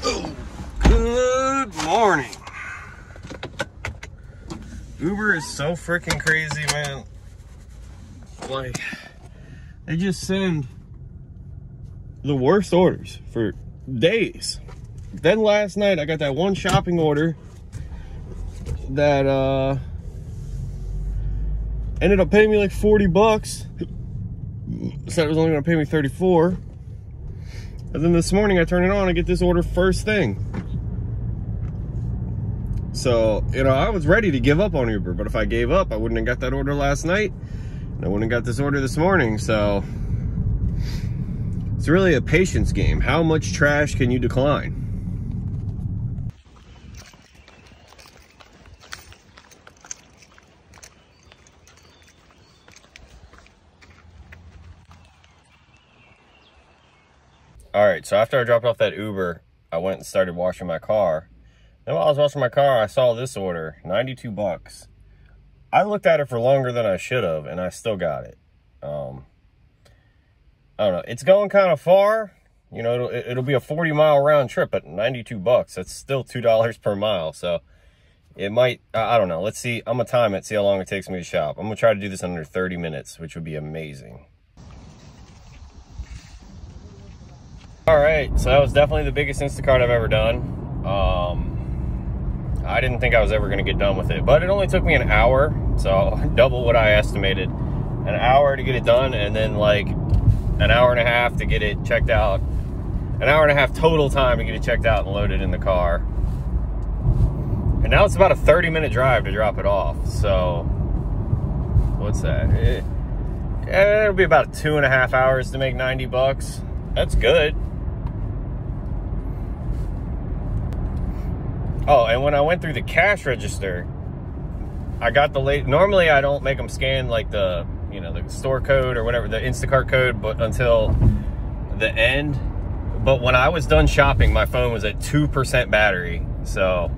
Good morning. Uber is so freaking crazy, man. Like, they just send the worst orders for days. Then last night I got that one shopping order that ended up paying me like 40 bucks. Said it was only gonna pay me 34. And then this morning I turn it on and get this order first thing. So, you know, I was ready to give up on Uber, but if I gave up, I wouldn't have got that order last night. And I wouldn't have got this order this morning. So it's really a patience game. How much trash can you decline? All right, so after I dropped off that Uber, I went and started washing my car. Then while I was washing my car, I saw this order, 92 bucks. I looked at it for longer than I should have, and I still got it. I don't know. It's going kind of far. You know, it'll be a 40-mile round trip, but 92 bucks. That's still $2 per mile. So it might, I don't know. Let's see. I'm going to time it, see how long it takes me to shop. I'm going to try to do this in under 30 minutes, which would be amazing. All right, so that was definitely the biggest Instacart I've ever done. I didn't think I was ever gonna get done with it, but it only took me an hour, so double what I estimated. An hour to get it done, and then like an hour and a half to get it checked out. An hour and a half total time to get it checked out and loaded in the car. And now it's about a 30-minute drive to drop it off, so what's that? It'll be about 2.5 hours to make 90 bucks. That's good. Oh, and when I went through the cash register, I got the late. Normally, I don't make them scan like the, you know, the store code or whatever, the Instacart code, but until the end. But when I was done shopping, my phone was at 2% battery, so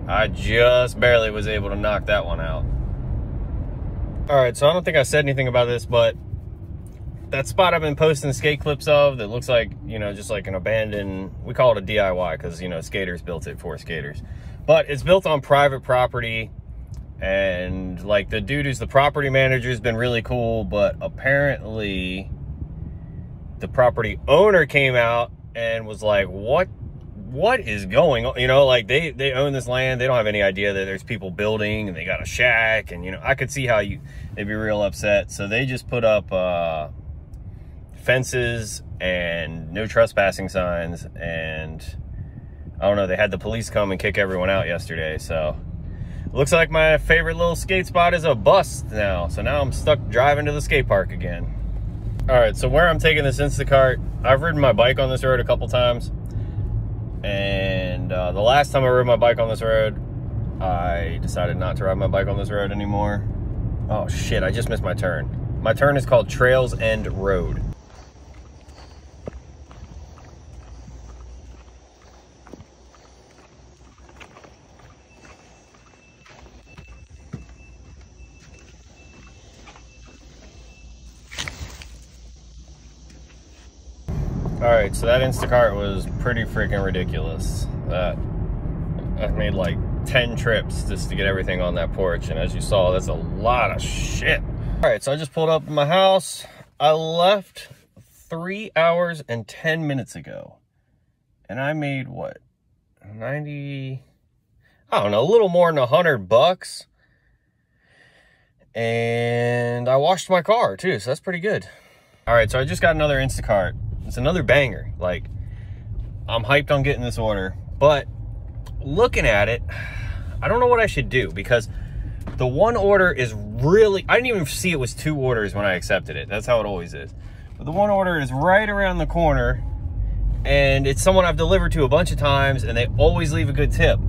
I just barely was able to knock that one out. All right, so I don't think I said anything about this, but that spot I've been posting skate clips of that looks like, you know, just like an abandoned, we call it a DIY because, you know, skaters built it for skaters. But it's built on private property, and like the dude who's the property manager has been really cool, but apparently the property owner came out and was like, what is going on? You know, like they own this land. They don't have any idea that there's people building and they got a shack, and, you know, I could see how they'd be real upset. So they just put up fences and no trespassing signs, and I don't know, they had the police come and kick everyone out yesterday. So looks like my favorite little skate spot is a bust now. So now I'm stuck driving to the skate park again. All right, so where I'm taking this Instacart, I've ridden my bike on this road a couple times, and the last time I rode my bike on this road, I decided not to ride my bike on this road anymore. Oh shit, I just missed my turn. My turn is called Trails End Road. All right, so that Instacart was pretty freaking ridiculous. I made like 10 trips just to get everything on that porch, and as you saw, that's a lot of shit. All right, so I just pulled up in my house. I left 3 hours and 10 minutes ago, and I made what, 90, I don't know, a little more than 100 bucks. And I washed my car too, so that's pretty good. All right, so I just got another Instacart. It's another banger. Like, I'm hyped on getting this order, but looking at it, I don't know what I should do, because the one order is really, I didn't even see it was 2 orders when I accepted it. That's how it always is. But the one order is right around the corner, and it's someone I've delivered to a bunch of times, and they always leave a good tip.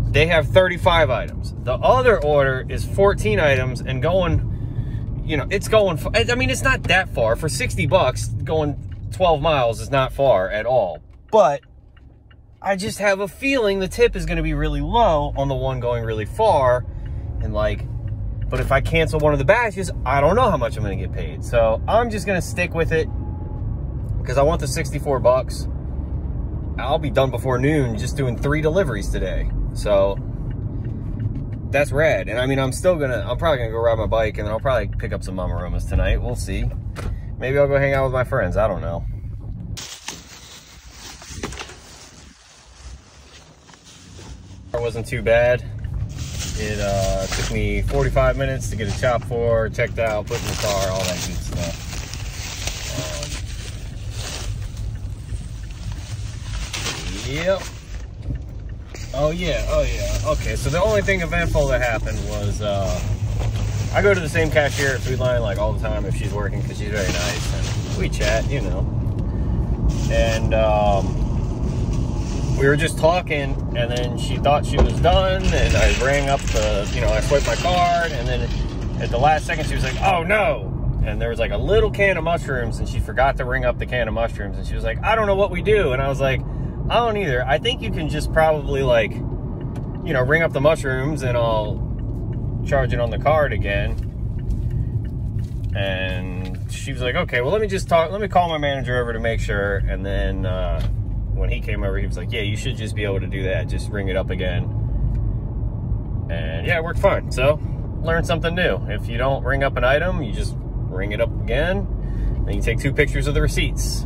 They have 35 items. The other order is 14 items and going, you know, it's going, I mean, it's not that far. For 60 bucks, going 12 miles is not far at all. But I just have a feeling the tip is going to be really low on the one going really far. And like, but if I cancel one of the batches, I don't know how much I'm going to get paid. So I'm just going to stick with it because I want the 64 bucks. I'll be done before noon just doing 3 deliveries today. So that's rad. And I mean, I'm probably gonna go ride my bike, and then I'll probably pick up some Mamaromas tonight. We'll see. Maybe I'll go hang out with my friends. I don't know. It wasn't too bad. It took me 45 minutes to get a chop for, checked out, put in the car, all that good stuff. Yep. Oh yeah. Okay, so the only thing eventful that happened was I go to the same cashier at Food Line like all the time if she's working, because she's very nice, and we chat, you know. And we were just talking, and then she thought she was done, and I rang up the, you know, I swiped my card, and then at the last second she was like, oh no. And there was like a little can of mushrooms, and she forgot to ring up the can of mushrooms, and she was like, I don't know what we do. And I was like, I don't either. I think you can just probably, like, you know, ring up the mushrooms and I'll charge it on the card again. And she was like, okay, well, let me call my manager over to make sure. And then when he came over, he was like, yeah, you should just be able to do that. Just ring it up again. And yeah, it worked fine. So learn something new. If you don't ring up an item, you just ring it up again. Then you take 2 pictures of the receipts.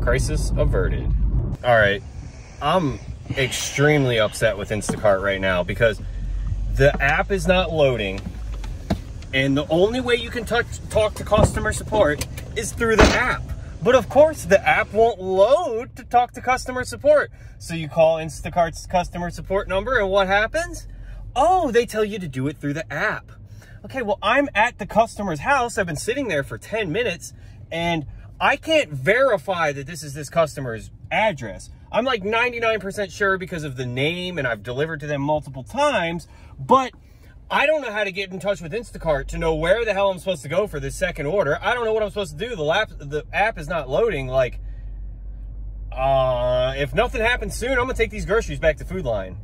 Crisis averted. All right, I'm extremely upset with Instacart right now because the app is not loading, and the only way you can talk to customer support is through the app. But of course, the app won't load to talk to customer support. So you call Instacart's customer support number, and what happens? Oh, they tell you to do it through the app. Okay, well, I'm at the customer's house. I've been sitting there for 10 minutes, and I can't verify that this is this customer's address. I'm like 99% sure because of the name, and I've delivered to them multiple times, but I don't know how to get in touch with Instacart to know where the hell I'm supposed to go for this second order. I don't know what I'm supposed to do. The app is not loading. Like, if nothing happens soon, I'm gonna take these groceries back to Food Line.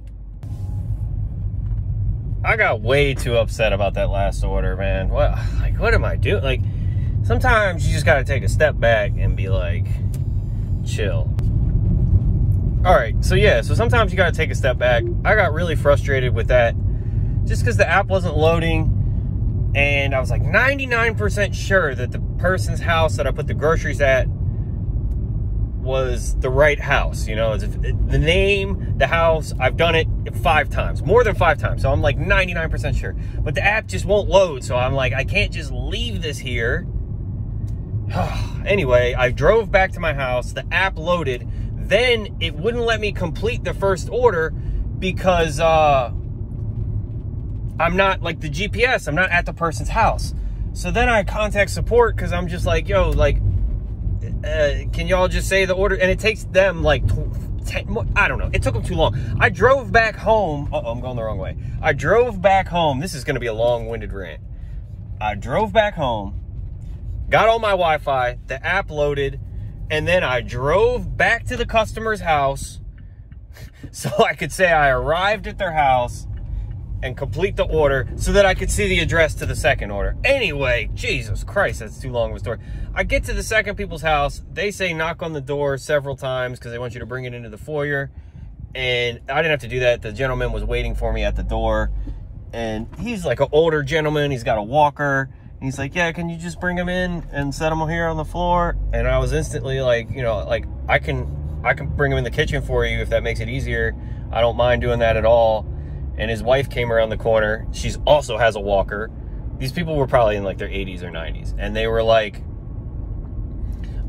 I got way too upset about that last order, man. What am I doing? Like, sometimes you just gotta take a step back and be like, chill. All right, so yeah, so sometimes you gotta take a step back. I got really frustrated with that just because the app wasn't loading, and I was like 99% sure that the person's house that I put the groceries at was the right house. You know, the name, the house, I've done it 5 times, more than 5 times. So I'm like 99% sure, but the app just won't load. So I'm like, I can't just leave this here. Anyway, I drove back to my house, the app loaded, then it wouldn't let me complete the first order because I'm not, like, the GPS, I'm not at the person's house. So then I contact support because I'm just like, yo, like, can y'all just say the order? And it takes them like 10, I don't know. It took them too long. I drove back home. Uh-oh, I'm going the wrong way. I drove back home. This is going to be a long-winded rant. I drove back home, got on my Wi-Fi, the app loaded, and then I drove back to the customer's house so I could say I arrived at their house and complete the order so that I could see the address to the second order. Anyway, Jesus Christ, that's too long of a story. I get to the second people's house. They say knock on the door several times because they want you to bring it into the foyer. And I didn't have to do that. The gentleman was waiting for me at the door. And he's like an older gentleman. He's got a walker. And he's like, yeah, can you just bring him in and set him here on the floor? And I was instantly like, you know, like, I can bring him in the kitchen for you if that makes it easier. I don't mind doing that at all. And his wife came around the corner. She also has a walker. These people were probably in like their 80s or 90s. And they were like,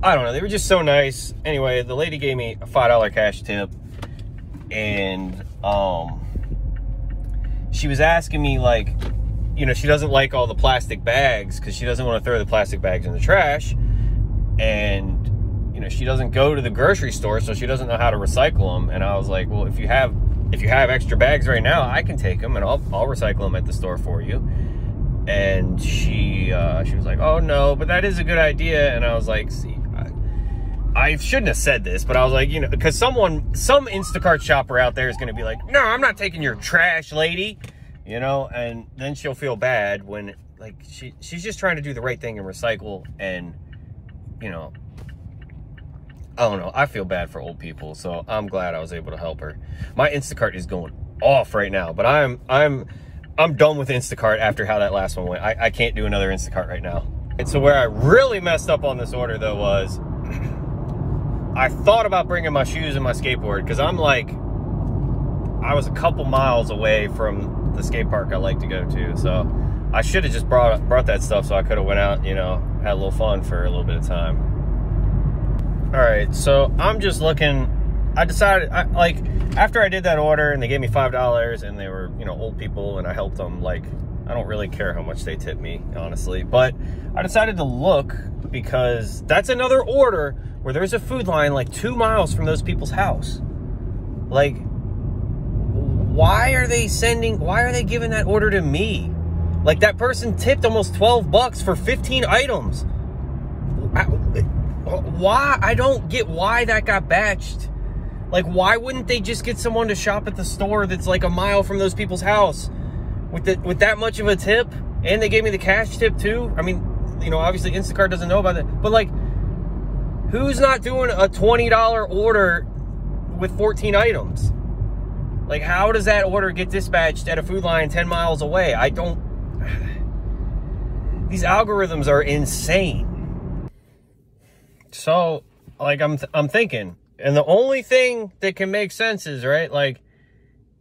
I don't know. They were just so nice. Anyway, the lady gave me a $5 cash tip. And she was asking me, like, you know, she doesn't like all the plastic bags because she doesn't want to throw the plastic bags in the trash. And, you know, she doesn't go to the grocery store, so she doesn't know how to recycle them. And I was like, well, if you have extra bags right now, I can take them and I'll recycle them at the store for you. And she was like, oh no, but that is a good idea. And I was like, see, I shouldn't have said this, but I was like, you know, because some Instacart shopper out there is going to be like, no, I'm not taking your trash, lady, you know, and then she'll feel bad when, like, she's just trying to do the right thing and recycle. And, you know, I don't know. I feel bad for old people, so I'm glad I was able to help her. My Instacart is going off right now, but I'm done with Instacart after how that last one went. I can't do another Instacart right now. And so where I really messed up on this order though was I thought about bringing my shoes and my skateboard, because I'm like, I was a couple miles away from the skate park I like to go to, so I should have just brought that stuff so I could have went out, you know, had a little fun for a little bit of time. All right, so I'm just looking. I decided, like, after I did that order and they gave me $5 and they were, you know, old people and I helped them, like, I don't really care how much they tip me, honestly. But I decided to look, because that's another order where there's a food line like 2 miles from those people's house. Like, why are they giving that order to me? Like, that person tipped almost $12 for 15 items. Why? I don't get why that got batched. Like, why wouldn't they just get someone to shop at the store that's like a mile from those people's house with that much of a tip? And they gave me the cash tip too. I mean, you know, obviously Instacart doesn't know about that, but like, who's not doing a $20 order with 14 items? Like, how does that order get dispatched at a food line 10 miles away? I don't... These algorithms are insane. So, like, I'm thinking, and the only thing that can make sense is, right, like,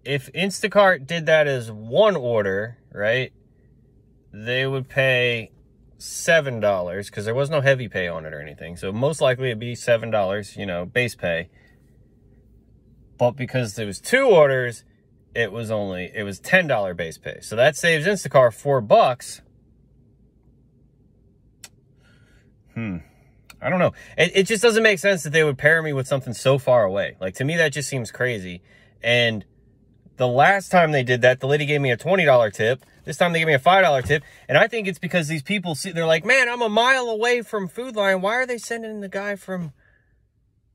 if Instacart did that as one order, right, they would pay $7, because there was no heavy pay on it or anything. So most likely it'd be $7, you know, base pay. But because there was 2 orders, it was $10 base pay. So that saves Instacart $4. I don't know. It just doesn't make sense that they would pair me with something so far away. Like, to me, that just seems crazy. And the last time they did that, the lady gave me a $20 tip. This time they gave me a $5 tip. And I think it's because these people see, they're like, man, I'm a mile away from Food Line. Why are they sending the guy from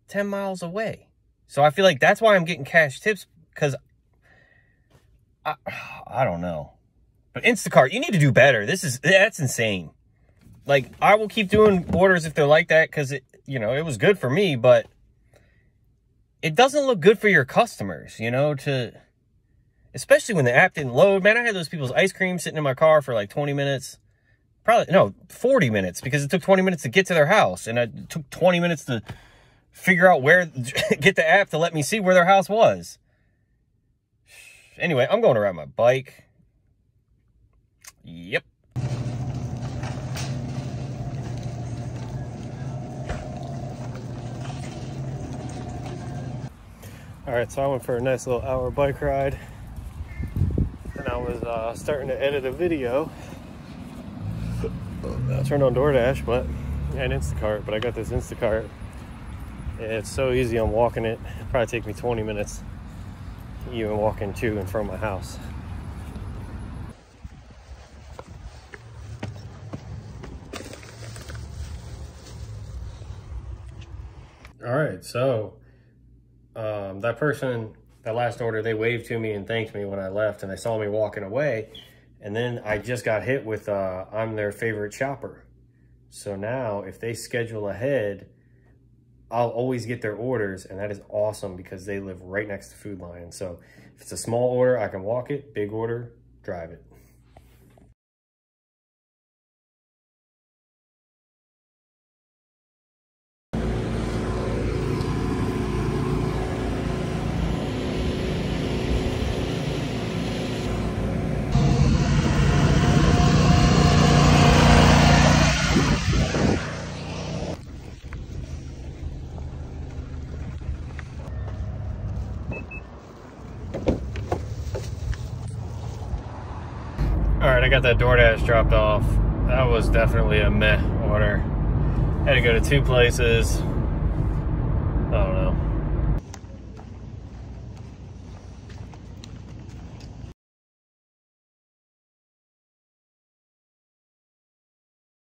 10 miles away? So I feel like that's why I'm getting cash tips, because I don't know. But Instacart, you need to do better. That's insane. Like, I will keep doing orders if they're like that, because it, you know, it was good for me, but it doesn't look good for your customers, you know, especially when the app didn't load. Man, I had those people's ice cream sitting in my car for like 20 minutes. Probably, no, 40 minutes, because it took 20 minutes to get to their house. And it took 20 minutes to figure out get the app to let me see where their house was. Anyway, I'm going to ride my bike. Yep. All right, so I went for a nice little hour bike ride, and I was starting to edit a video. I turned on DoorDash, and Instacart, but I got this Instacart. It's so easy. I'm walking it. It'll probably take me 20 minutes, even walking to and from my house. All right, so that person, that last order, they waved to me and thanked me when I left, and they saw me walking away. And then I just got hit with, I'm their favorite shopper. So now if they schedule ahead, I'll always get their orders, and that is awesome because they live right next to Food Line. So if it's a small order, I can walk it. Big order, drive it. All right, I got that DoorDash dropped off. That was definitely a meh order. Had to go to 2 places.